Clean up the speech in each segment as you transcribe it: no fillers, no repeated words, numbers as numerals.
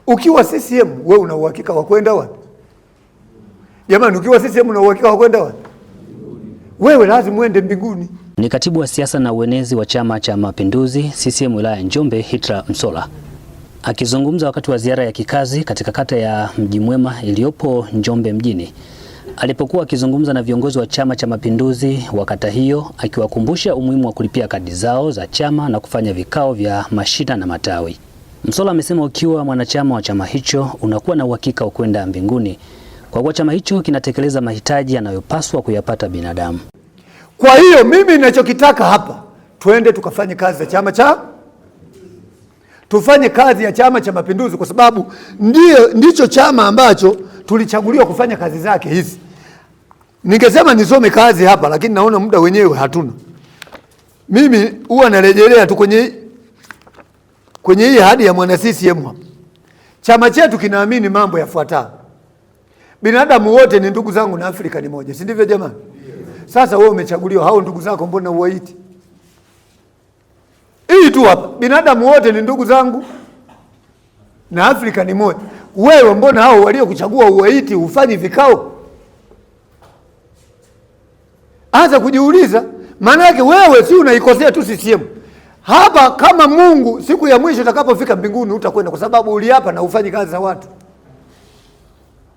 Ukiwa CCM wewe una uhakika wa kwenda wapi? Jamani, ukiwa CCM una uhakika wa kwenda wapi? Wewe lazima uende mbinguni. Ni katibu wa siasa na uenezi wa Chama cha Mapinduzi CCM wilaya Njombe, Hitra Msola, akizungumza wakati wa ziara ya kikazi katika kata ya Mji Mwema iliyopo Njombe mjini, alipokuwa akizungumza na viongozi wa Chama cha Mapinduzi wa kata hiyo, akiwakumbusha umuhimu wa kulipia kadi zao za chama na kufanya vikao vya mashina na matawi. Msola amesema ukiwa mwanachama wa chama hicho unakuwa na uhakika wa kwenda mbinguni kwa kuwa chama hicho kinatekeleza mahitaji yanayopaswa kuyapata binadamu. Kwa hiyo mimi ninachokitaka hapa, twende tukafanye kazi za tufanye kazi ya Chama cha Mapinduzi, kwa sababu ndicho chama ambacho tulichaguliwa kufanya kazi zake hizi. Ningesema nisome kazi hapa, lakini naona muda wenyewe hatuna. Mimi huwa narejelea tu kwenye hii hadi ya mwana CCM hapa. Chama chetu kinaamini mambo yafuatayo: binadamu wote ni ndugu zangu na Afrika ni moja, si ndivyo jamani? Sasa wewe umechaguliwa, hao ndugu zako mbona uwaiti? Hii tu hapa, binadamu wote ni ndugu zangu na Afrika ni moja. Wewe mbona hao waliokuchagua uwaiti, ufanye vikao? Anza kujiuliza, maana yake wewe si unaikosea tu CCM. Hapa kama Mungu siku ya mwisho utakapofika mbinguni utakwenda, kwa sababu uliapa na ufanye kazi za watu.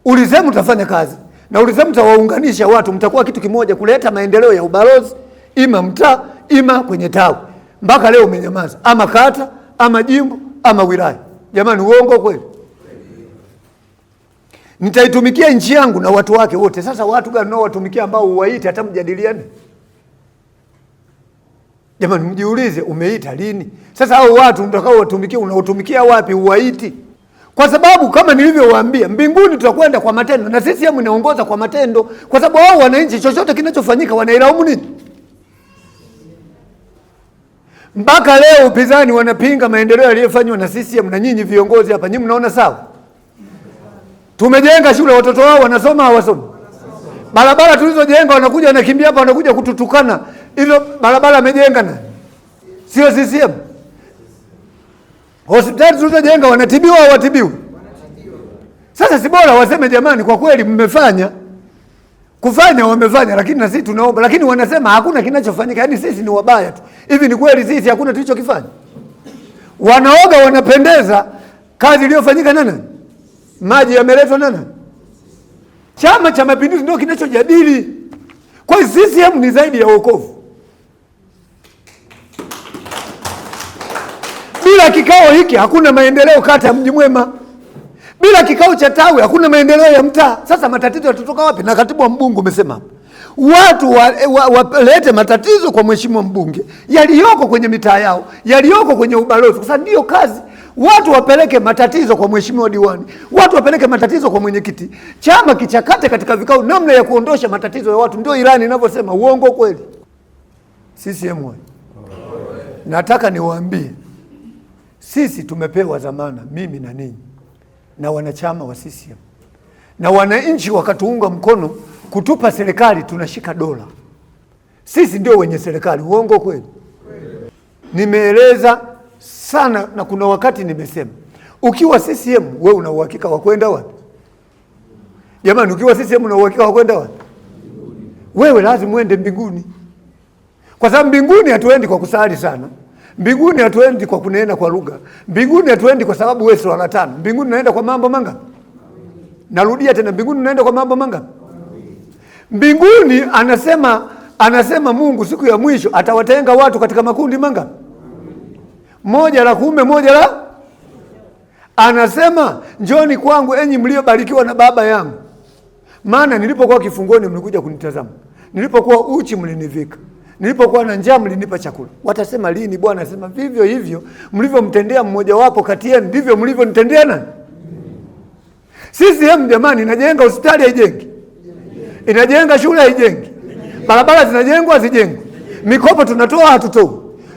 Ulisema utafanya kazi na ulisema utawaunganisha watu, mtakuwa kitu kimoja, kuleta maendeleo ya ubalozi, ima mtaa, ima kwenye tawi. Mpaka leo umenyamaza, ama kata, ama jimbo, ama wilaya. Jamani, uongo kweli? Nitaitumikia nchi yangu na watu wake wote. Sasa watu gani nao watumikia ambao uwaite hata mjadiliane? Jamani, mjiulize, umeita lini? Sasa hao watu mtakao watumikia, unaotumikia wapi uwaiti? Kwa sababu kama nilivyowaambia, mbinguni tutakwenda kwa matendo, na sisi hamu inaongoza kwa matendo, kwa sababu wao wananchi chochote kinachofanyika wanailaumu nini? Mpaka leo upinzani wanapinga maendeleo yaliyofanywa na CCM, na nyinyi viongozi hapa, nyinyi mnaona sawa? Tumejenga shule, watoto wao wanasoma hawasomi? Barabara tulizojenga wanakuja wanakimbia hapa, wanakuja kututukana. Hizo barabara amejenga na sio CCM? Hospitali tulizojenga wanatibiwa au watibiwi? Sasa si bora waseme jamani, kwa kweli mmefanya kufanya, wamefanya, lakini na sisi tunaomba. Lakini wanasema hakuna kinachofanyika, yaani sisi ni wabaya tu. Hivi ni kweli sisi hakuna tulichokifanya? Wanaoga wanapendeza, kazi iliyofanyika nani? Maji yameletwa nani? Chama cha Mapinduzi ndio kinachojadili. Kwa hiyo CCM ni zaidi ya wokovu. Bila kikao hiki hakuna maendeleo kata ya Mji Mwema. Bila kikao cha tawi hakuna maendeleo ya mtaa. Sasa matatizo yatatoka wapi? Na katibu wa mbunge umesema watu walete matatizo kwa mheshimiwa mbunge yaliyoko kwenye mitaa yao, yaliyoko kwenye ubalozi. Sasa ndio kazi. Watu wapeleke matatizo kwa mheshimiwa diwani, watu wapeleke matatizo kwa mwenyekiti, chama kichakate katika vikao namna ya kuondosha matatizo ya watu. Ndio ilani inavyosema. Uongo kweli? CCM, nataka niwaambie, sisi tumepewa dhamana, mimi na ninyi na wanachama wa CCM, na wananchi wakatuunga mkono kutupa serikali, tunashika dola. Sisi ndio wenye serikali. Uongo kweli? Nimeeleza sana, na kuna wakati nimesema, ukiwa CCM wewe una uhakika wa kwenda wapi? Jamani, ukiwa CCM una uhakika wa kwenda wapi? Wewe lazima uende mbinguni. Kwa sababu mbinguni hatuendi kwa kusali sana. Mbinguni hatuendi kwa kunena kwa lugha. Mbinguni hatuendi kwa sababu wewe si wala tano. Mbinguni naenda kwa mambo mangapi? Narudia tena, mbinguni naenda kwa mambo mangapi? Mbinguni anasema Mungu siku ya mwisho atawatenga watu katika makundi mangapi? Moja la kuume, moja la. Anasema njoni kwangu enyi mliobarikiwa na Baba yangu, maana nilipokuwa kifungoni mlikuja kunitazama, nilipokuwa uchi mlinivika, nilipokuwa na njaa mlinipa chakula. Watasema lini? Bwana anasema vivyo hivyo mlivyomtendea mmoja wapo kati yenu ndivyo mlivyonitendea nani? CCM jamani, inajenga hospitali haijengi? Inajenga shule haijengi? Barabara zinajengwa hazijengwi? Mikopo tunatoa hatutoi?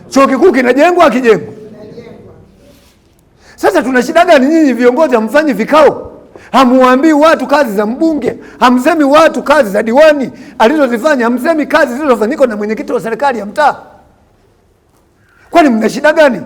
Chuo kikuu kinajengwa hakijengwi? Sasa tuna shida gani? Nyinyi viongozi hamfanyi vikao, hamuambii watu kazi za mbunge, hamsemi watu kazi za diwani alizozifanya, hamsemi kazi zilizofanyika na mwenyekiti wa serikali ya mtaa. Kwani mna shida gani?